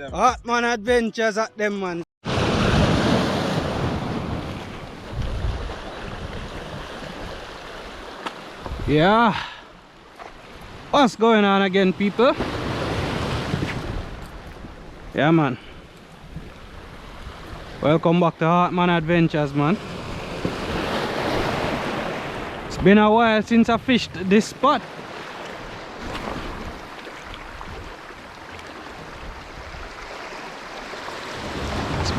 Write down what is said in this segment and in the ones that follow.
Hartman Adventures at them, man. Yeah. What's going on again, people? Yeah, man. Welcome back to Hartman Adventures, man. It's been a while since I fished this spot.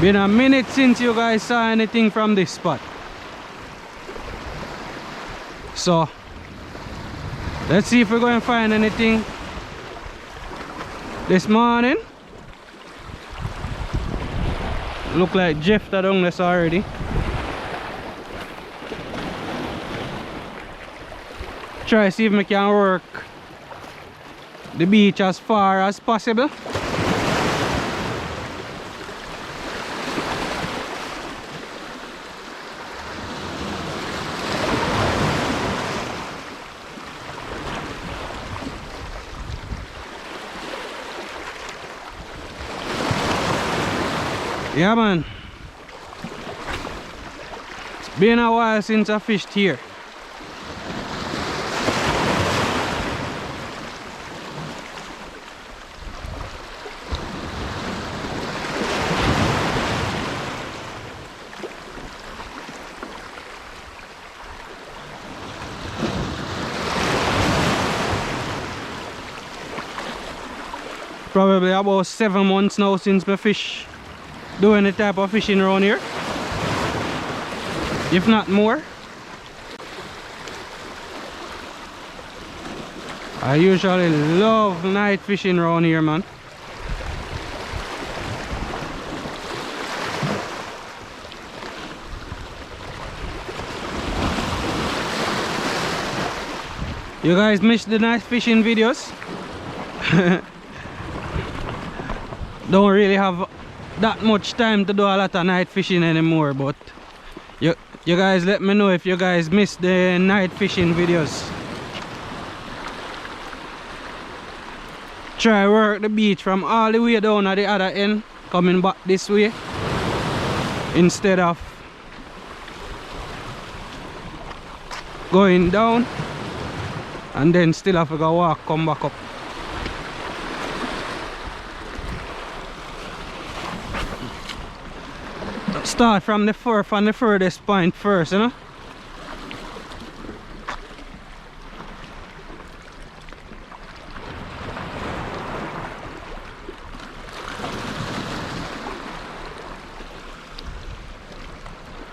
Been a minute since you guys saw anything from this spot. So let's see if we're going to find anything this morning. Look like Jeff that on this already. Try see if we can work the beach as far as possible. Yeah, man. It's been a while since I fished here. Probably about 7 months now since I fish. Doing the type of fishing around here, if not more. I usually love night fishing around here, man. You guys missed the night fishing videos? Don't really have that much time to do a lot of night fishing anymore, but you guys let me know if you guys missed the night fishing videos. Try work the beach from all the way down at the other end, coming back this way, instead of going down and then still have to go walk, come back up. Start from the fourth and the furthest point first, you know.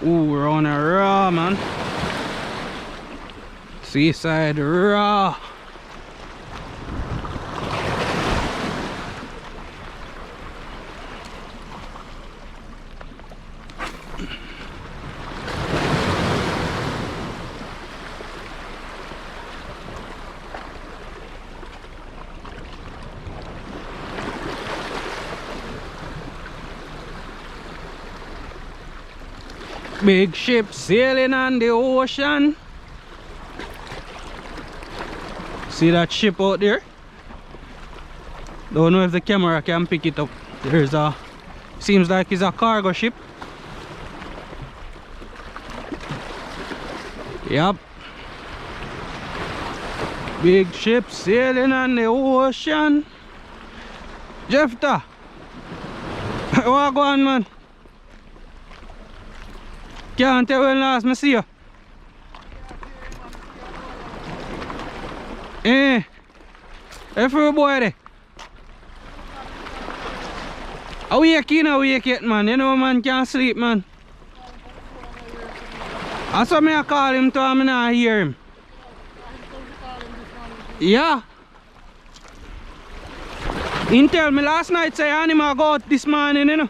Ooh, we're on a raw, man. Seaside raw. Big ship sailing on the ocean. See that ship out there? Don't know if the camera can pick it up. There's a, seems like it's a cargo ship. Yep. Big ship sailing on the ocean. Jeffta, what go on, man? Can't tell when last I see you. Every boy there. Awake yet, man. You know man can't sleep, man. I saw me I call him to him and I hear him. Yeah. He tell me last night say animal go out this morning, you know.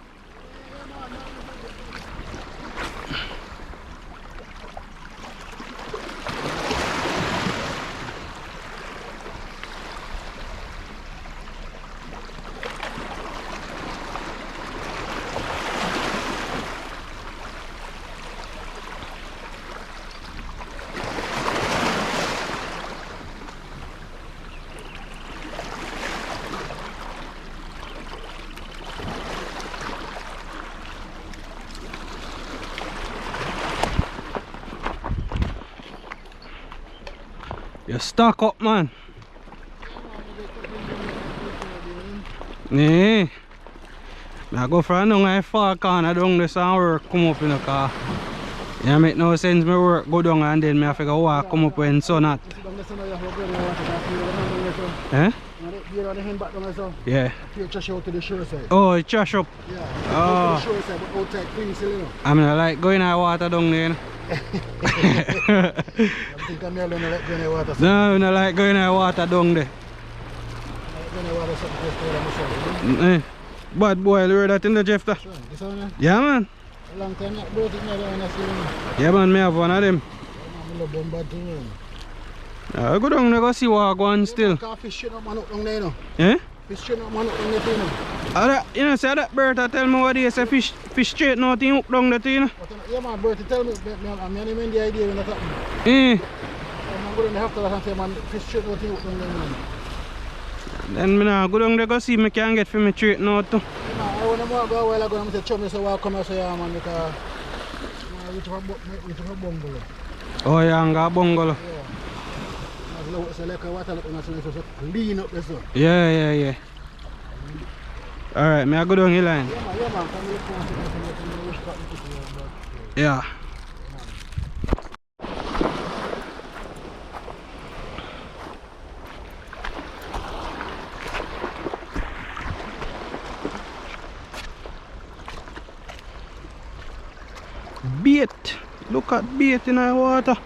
You stock up, man. Yeah. I go for a long far corner down this and work come up in the car. Yeah, make no sense me work go down and then me have to go walk come up when sun hot. Eh? Yeah. Oh, it trash up. Yeah. Oh. I mean, I like going in water down there. No, I don't like going in water down there. Eh. Bad boy, you heard that in the Jeff? Yeah, man. Yeah, man, me have one of them. I go down there go see what I go on still. Eh? Fish straight up man up down the thing. You know, say that Bert tell me what they say fish straight now thing up down the thing. Yeah man, Bert tell me, I'm in the idea when that happen. Eh. I'm going to have to say man, fish straight now thing up down there man. Then me now go down there go see me can get for me straight now too. Yeah, man, I want to go a while ago and I say chum, so I come here say yeah man because we took a bungalow. Oh yeah, I got a bungalow. Yeah. So like water so clean up this one. Yeah. Alright, may I go down the line? Yeah man, Yeah. Bait. Look at bait in the water.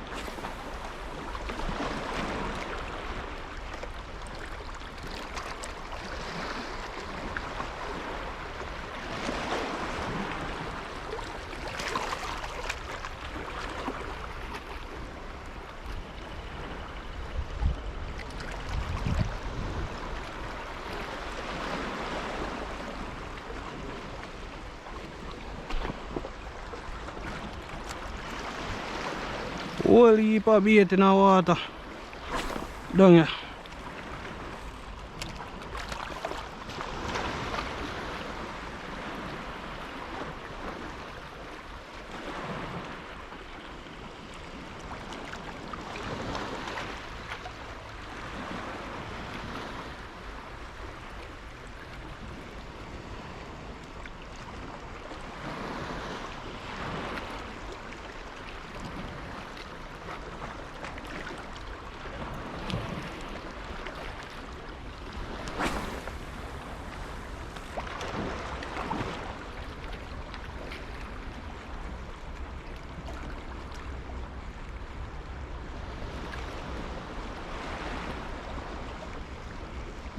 Whole heap of bait in the water. Down here.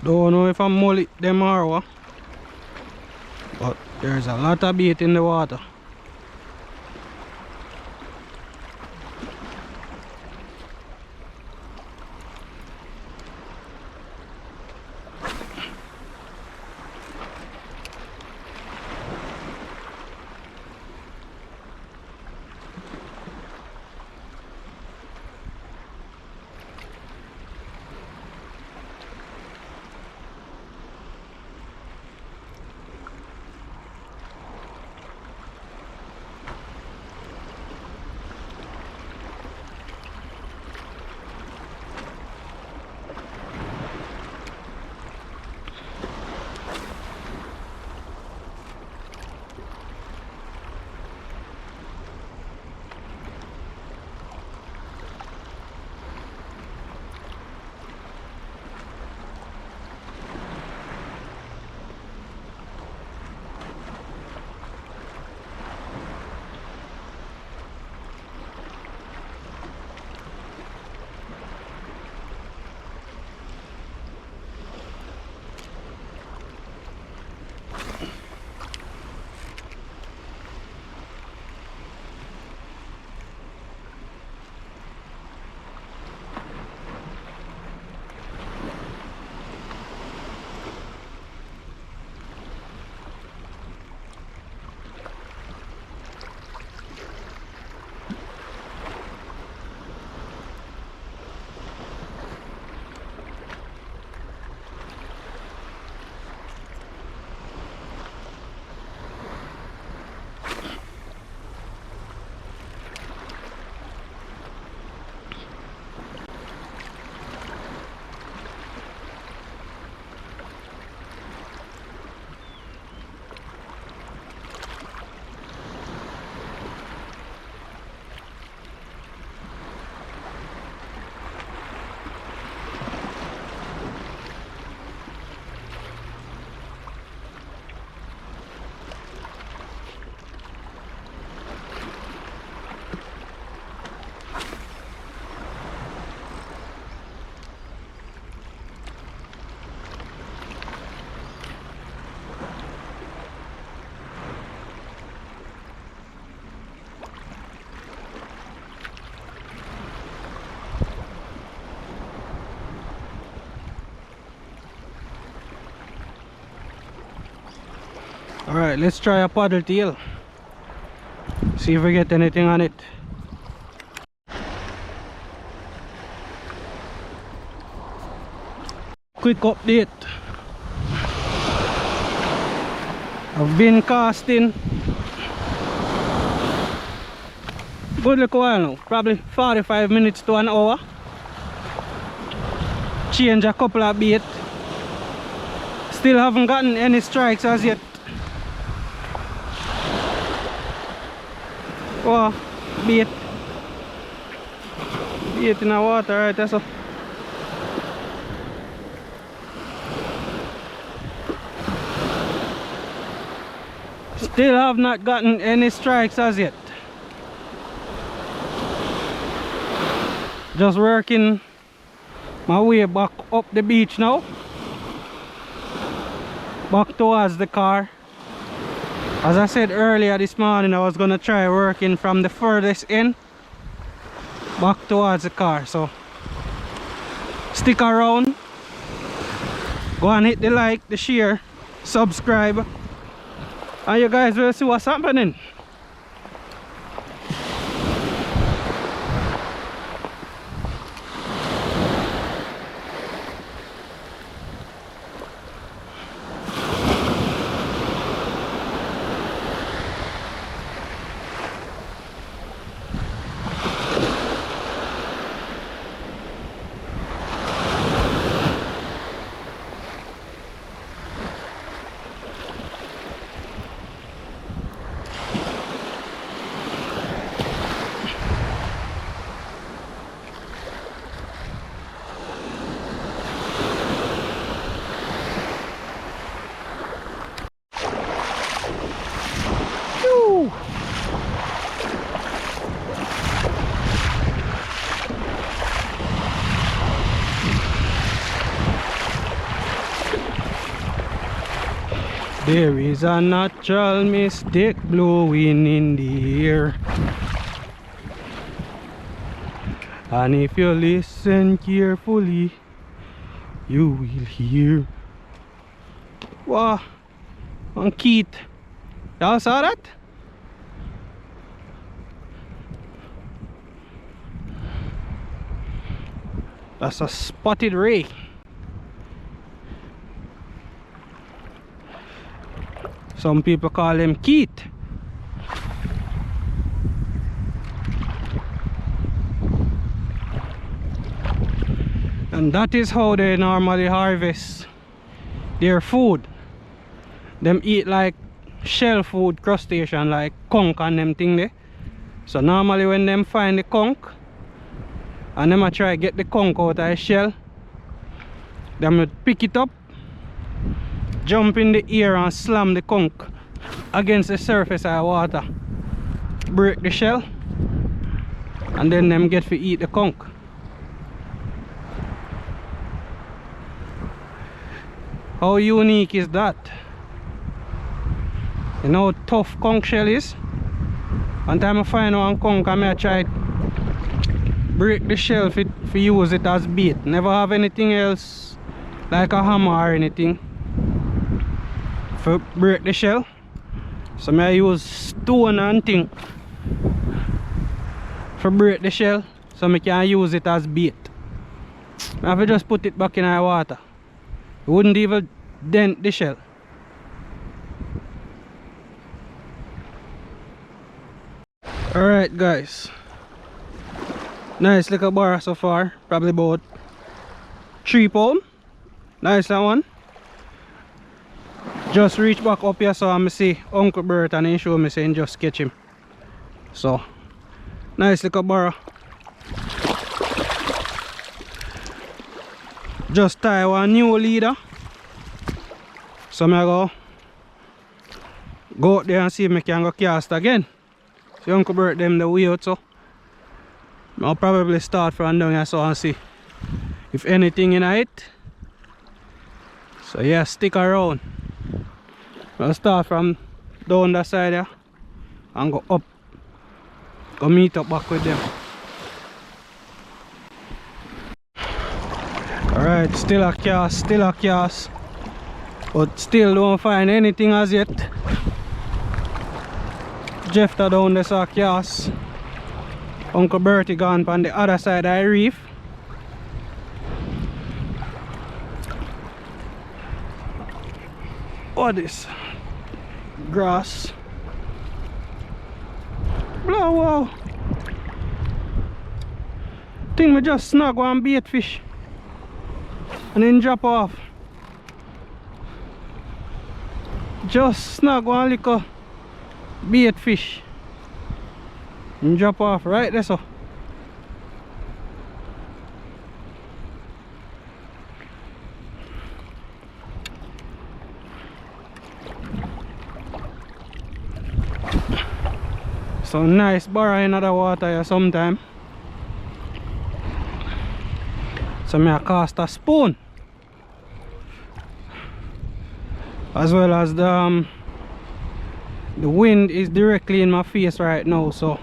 Don't know if I'm mullet them or what, but there's a lot of bait in the water. Alright, let's try a paddle tail. See if we get anything on it. Quick update. I've been casting good look a while now, probably 45 minutes to an hour. Change a couple of bait. Still haven't gotten any strikes as yet. Oh, bait in the water, right? That's all. Still have not gotten any strikes as yet. Just working my way back up the beach now, back towards the car. As I said earlier this morning, I was gonna try working from the furthest end back towards the car. So stick around, go and hit the like, the share, subscribe, and you guys will see what's happening. There is a natural mistake blowing in the air, and if you listen carefully, you will hear. Wow, on Keith, y'all saw that? That's a spotted ray. Some people call him Keith. And that is how they normally harvest their food. Them eat like shell food, crustacean, like conch and them thing there. So normally when them find the conch and them a try get the conch out of the shell, them would pick it up, jump in the air and slam the conch against the surface of the water, break the shell, and then them get to eat the conch. How unique is that? You know how tough conch shell is? One time I find one conch and I try break the shell for use it as bait. Never have anything else like a hammer or anything for break the shell, so I use stone and thing for break the shell, so I can use it as bait. I have to just put it back in the water. It wouldn't even dent the shell. Alright guys, nice little bar so far, probably about 3 pounds. Nice that one. Just reach back up here so I see Uncle Bert and he show me saying just catch him. So nice little bar. Just tie one new leader, so I go out there and see if I can go cast again. See Uncle Bert them the way out, so I'll probably start from down here so and see if anything in it. So yeah, stick around. I'll start from down that side here and go up, go meet up back with them. Alright, still a cast, but still don't find anything as yet. Jeff down the sack yes. Uncle Bertie gone on the other side of the reef. What is grass? Blow wow. Think me just snag one bait fish and then drop off. Just snag one little bait fish and drop off right there so. So nice bar in the water here sometime. So I cast a spoon. As well as the wind is directly in my face right now, so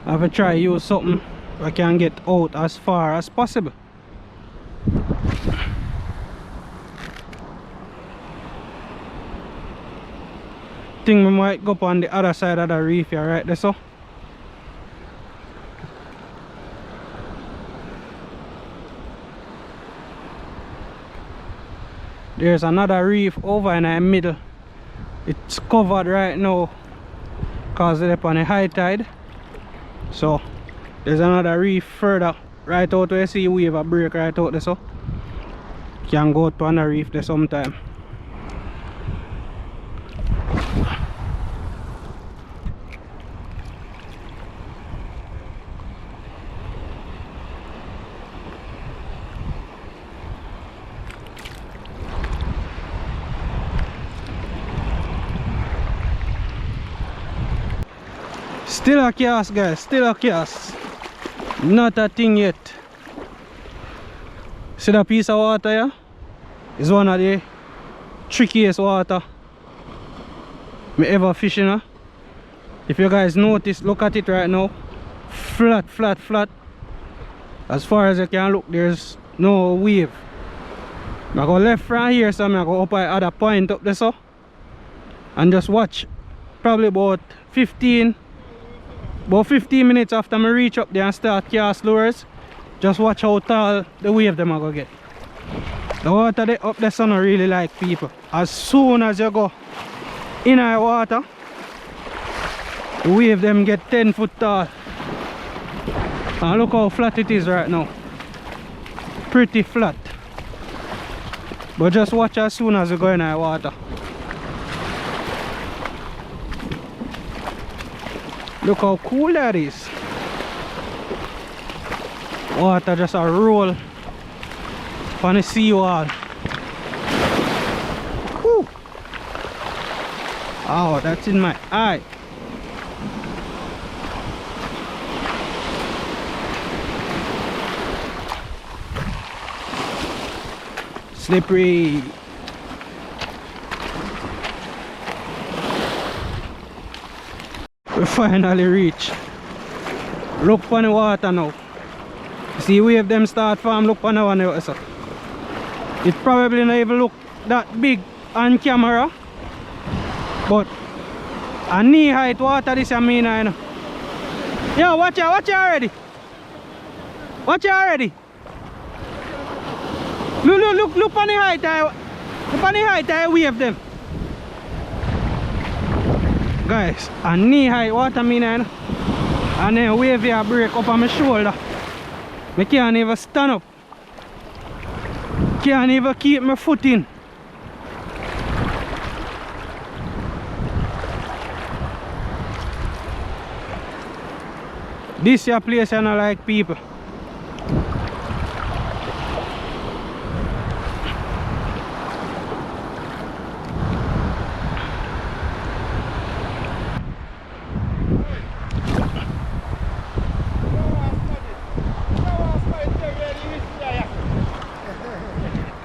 I have to try use something I can get out as far as possible. Think we might go up on the other side of the reef here, right there so. There's another reef over in the middle. It's covered right now because it's up on a high tide. So there's another reef further right out where you see wave a break right out there so. Can go to another reef there sometime. Still a cast guys, still a cast. Not a thing yet. See that piece of water here? It's one of the trickiest water me ever fishing. Huh? If you guys notice, look at it right now. Flat, flat, flat. As far as you can look, there's no wave. I go left from here, so I go up at other point up there so. And just watch. Probably about 15 minutes after I reach up there and start cast lures, just watch how tall the wave them are gonna get. The water they up there so not really like people. As soon as you go in our water, the wave them get 10 foot tall. And look how flat it is right now. Pretty flat. But just watch as soon as you go in our water. Look how cool that is. Water just a roll on the seawall. Whew. Oh, that's in my eye. Slippery. We finally reach. Look on the water now. See wave them start from look on the water. So it probably not even look that big on camera, but a knee height water this I mean I know. Yo, watch out already. Watch out already. Look on the height. Look on the height I wave them. Guys, a knee high water mean I know. And then wave here break up on my shoulder. I can't even stand up. Can't even keep my foot in. This your place I don't like people.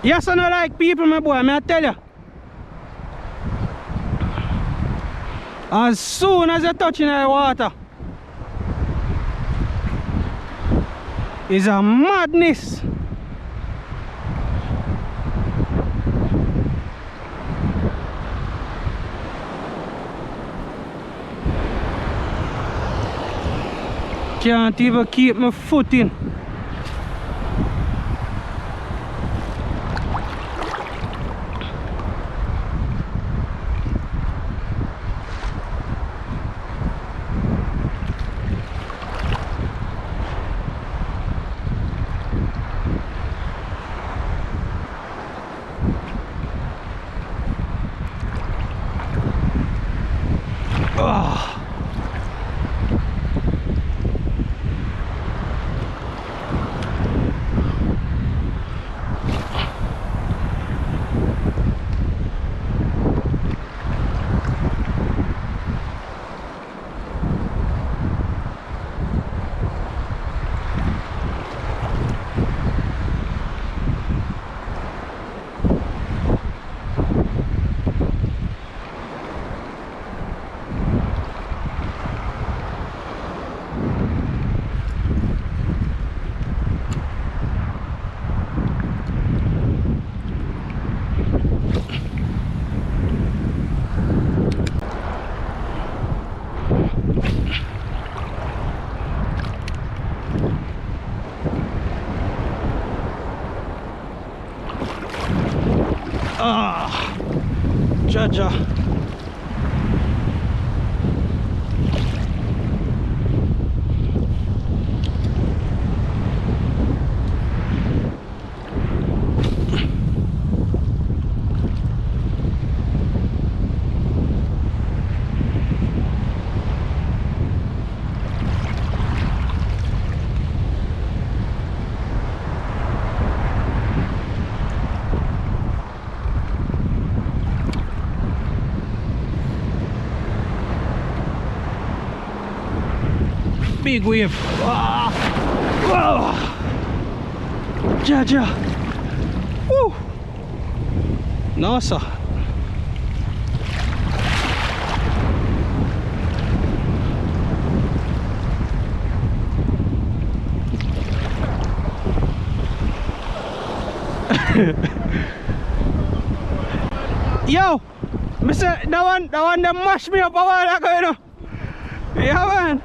Yes, I don't like people, my boy, I tell you. As soon as you touch in the water, it's a madness. Can't even keep my foot in. Jaja. Big wave. Ah. Oh. Jaja. Woo. No, sir. Yo, Mr. That one that mashed me up a while ago, you know. Yeah, man.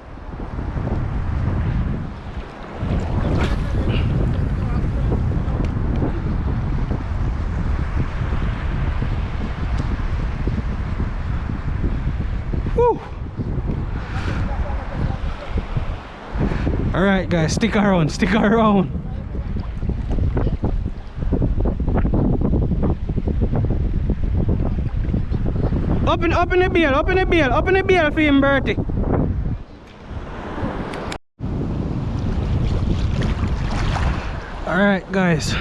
Alright guys, stick around, stick around. Open the bale, open the bale for him, Bertie. Alright guys,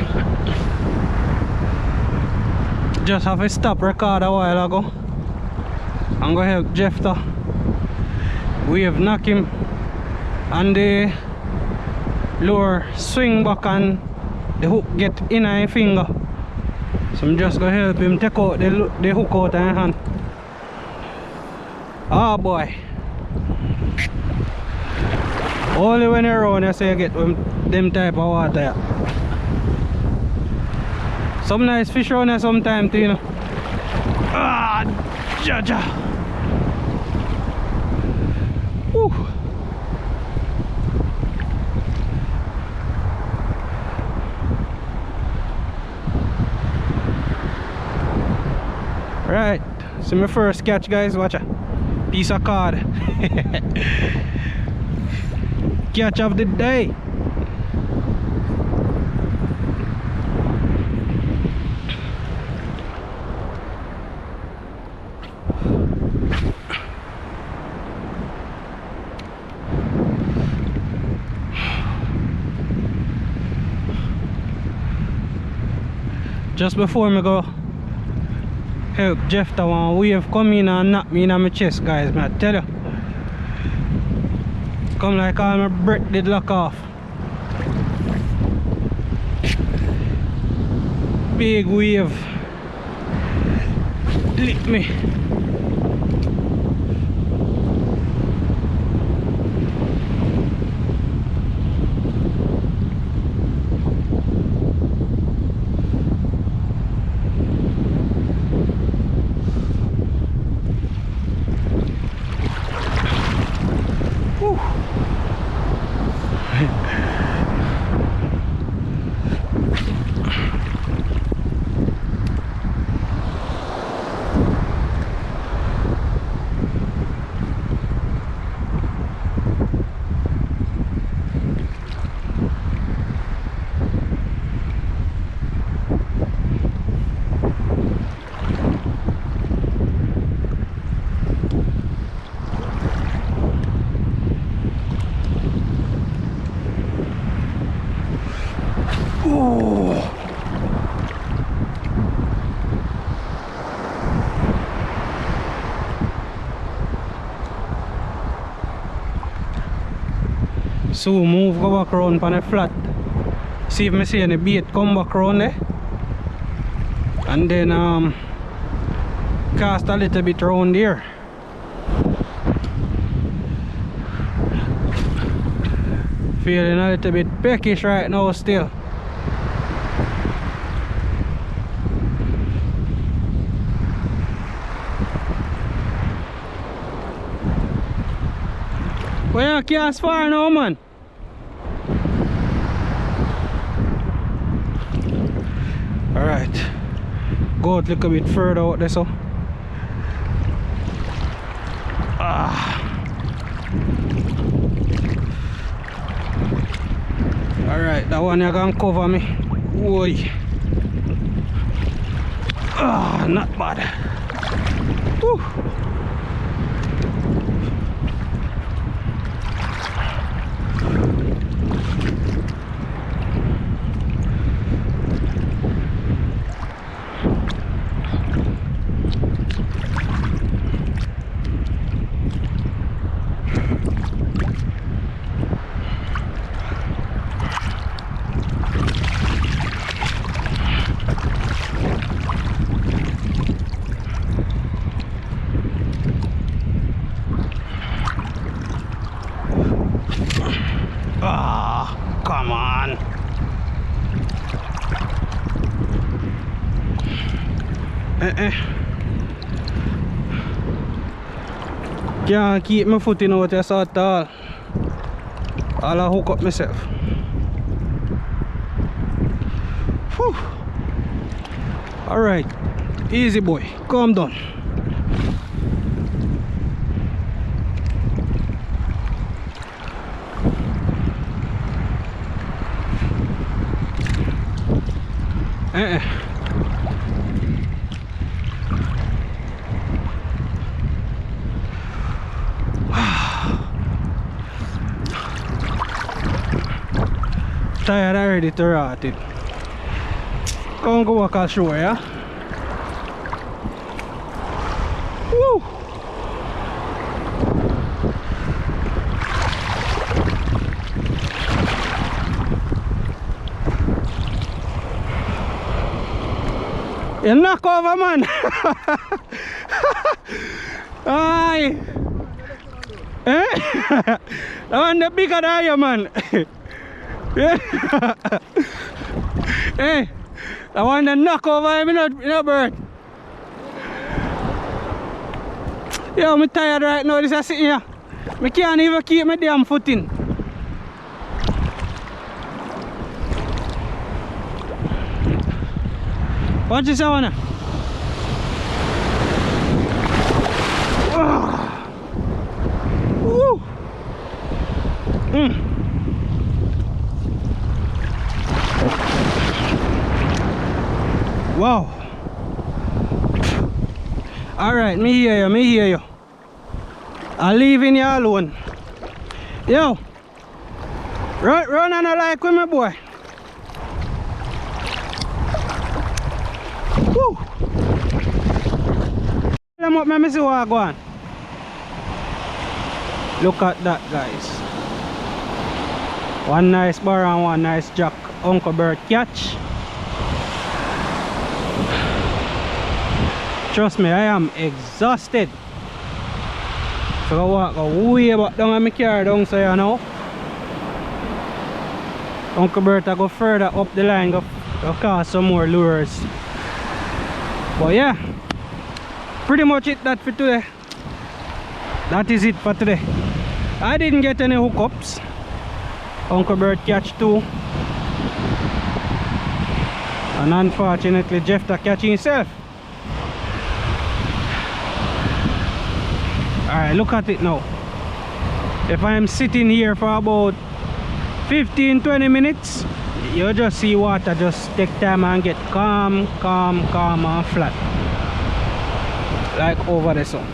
just have to stop record a while ago. I'm gonna help Jeff to wave knock him and the lure swing back and the hook get in his finger. So I'm just gonna help him take out the hook out of his hand. Oh boy. Only when you're around you say you get them type of water. Yeah. Some nice fish around here sometime too, you know. Ah, Jaja. Woo. Right, so my first catch, guys. Watch it. Piece of cod. Catch of the day. Just before me go help Jeff, the one wave come in and knock me in my chest, guys, man, I tell you. Come like all my breath did lock off. Big wave lick me. So move go back round on the flat. See if I see any bait come back round there. And then cast a little bit round here. Feeling a little bit peckish right now still. Well, you cast far now, man. Alright. Go out a little bit further out there so. Alright, that one you can cover me. Oi. Not bad. Woo. Come on. Can't keep my foot in out there at all. I'll hook up myself. Whew. Alright, easy boy, calm down. Tired already to rot it. Come go walk ashore, yeah? Woo! You knock over, man! Aye! Eh? That one the bigger than you, man! Hey! I want to knock over him, you know, Bert. Yo, I'm tired right now. This is sitting here. I can't even keep my damn foot in. Watch this one. Woo! Wow. Alright, me hear you. I'm leaving you alone. Yo. Run on a like with me, boy. Woo. Let me see what I go on. Look at that, guys. One nice bar and one nice jack. Uncle Bert catch. Trust me, I am exhausted. So I walk way back down in my car down so you know. Uncle Bert I go further up the line, go cast some more lures. But yeah, pretty much it that for today. That is it for today. I didn't get any hookups. Uncle Bert catch two. And unfortunately Jeff to catch himself. Alright, look at it now. If I'm sitting here for about 15-20 minutes, you just see water just take time and get calm and flat. Like over the sun.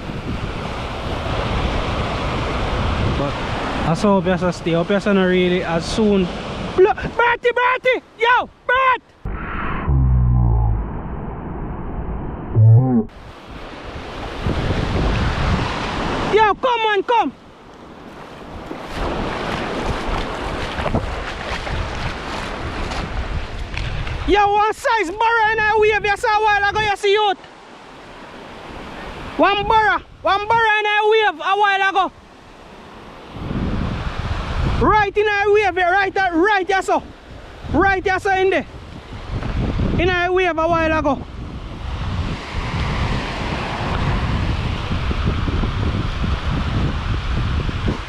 But I saw hope you stay up, you not really as soon. Bertie! Yo! Bert! Yo, come on, come! guys, Bert in a wave. You saw a while ago, you see youth. One Bert in a wave a while ago. Right in a wave, right here so. Right here so in there. In a wave a while ago.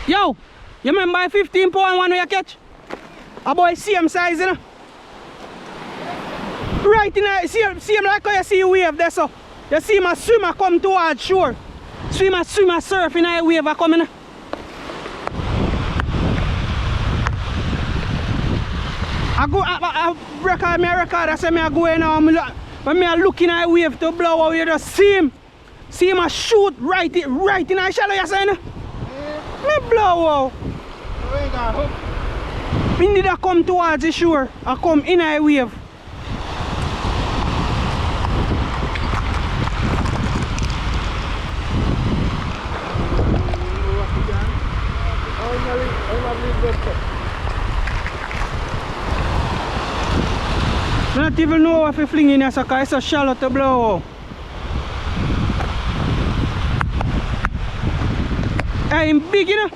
Yo, you remember the 15-pound one you catch? A boy same size, you know? Right in a same like how you see a wave there so. You see my swimmer come towards shore. Swimmer surf in a wave coming. I record, I say I go in now. When I look in a wave to blow out, you just see him a shoot right in a shallow, you say, me blow out. Me need to come towards the shore. I come in a wave. I don't even know if you fling in here, so it's so shallow to blow. Hey, I'm big, you know?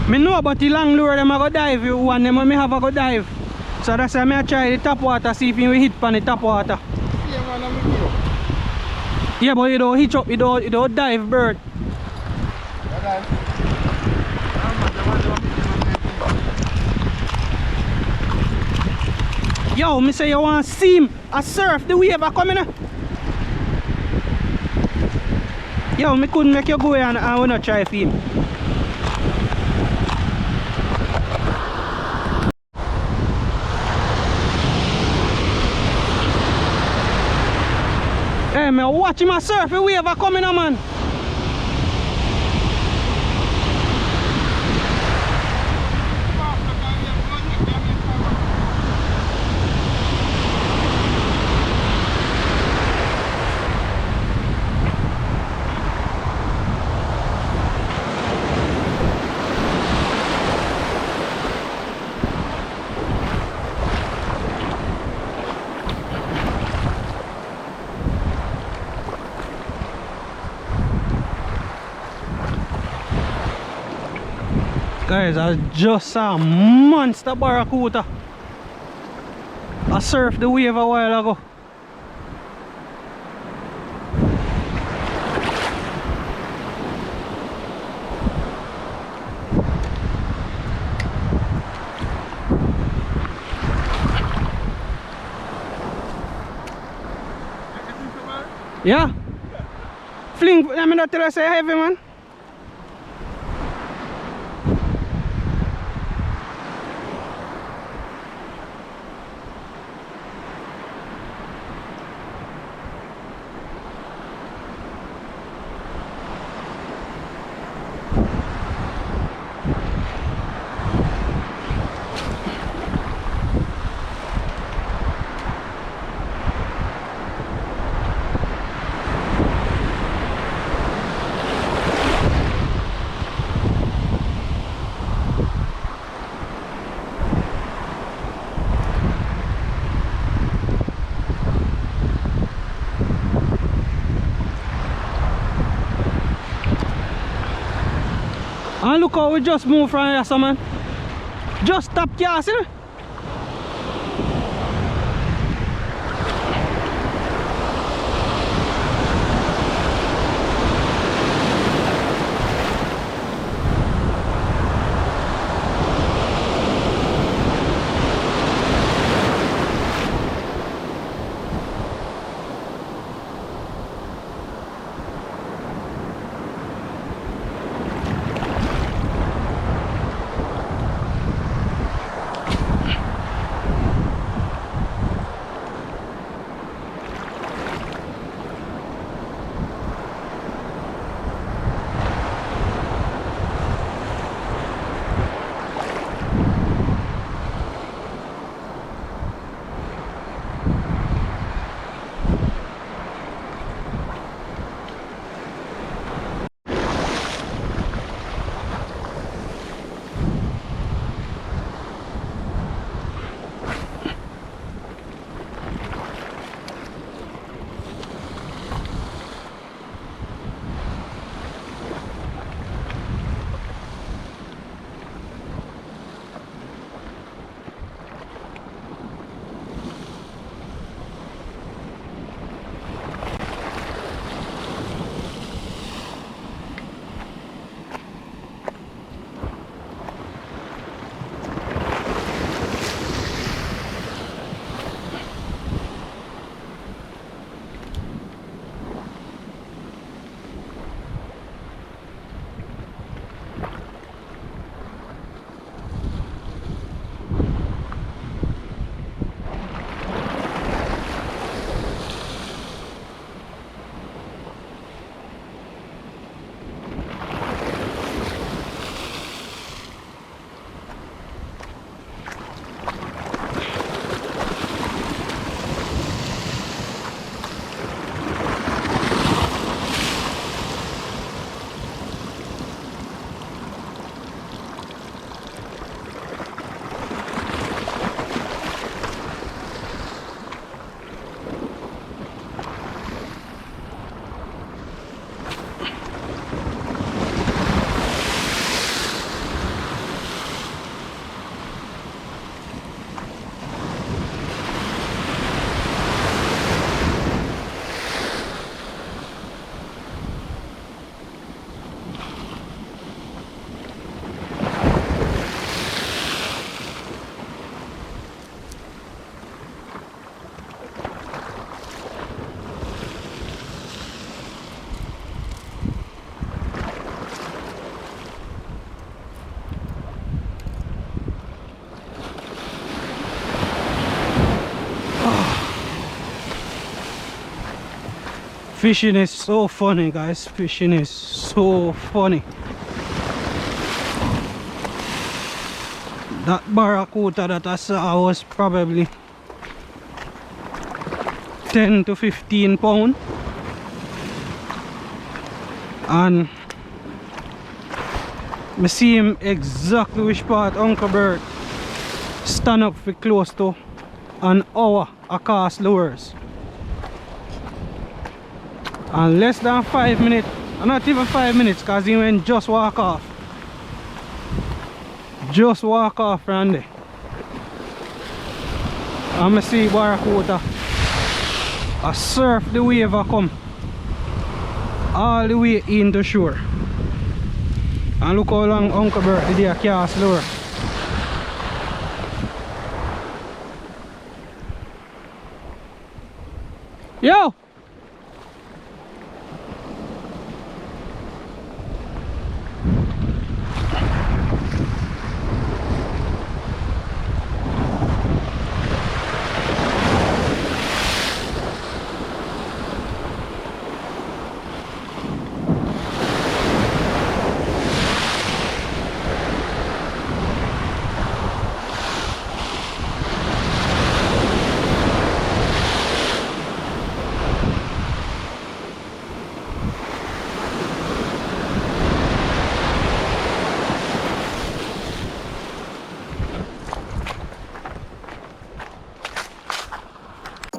I know about the long lure, them I go dive. One them I have a go dive. So that's why I try the top water, see if you hit on the top water. Yeah, but you don't hitch up, you don't dive, Bert. Yo, me say you want to see him a surf the wave a coming. Yo, me couldn't make you go and I will not try for him. Hey, me watch him a surf the wave a coming, man. Guys, I just saw a monster barracuda. I surfed the wave a while ago. Yeah? Fling, I mean, not tell us say heavy, man. And look how we just moved from here, so man. Just stop gas, you know? Fishing is so funny, guys. Fishing is so funny. That barracuda that I saw was probably 10 to 15 pound, and I see him exactly which part Uncle Bert stand up for close to an hour a cast lures. And less than 5 minutes, not even 5 minutes, because he went just walk off. Just walk off from there. And I see barracuda. I surf the wave a come all the way into shore. And look how long Uncle Bert did a cast lure. Yo!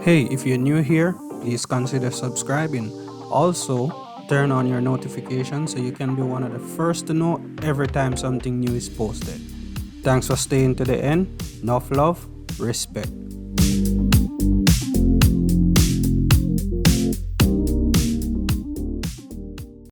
Hey, if you're new here, please consider subscribing. Also, turn on your notifications so you can be one of the first to know every time something new is posted. Thanks for staying to the end. Enough love, respect.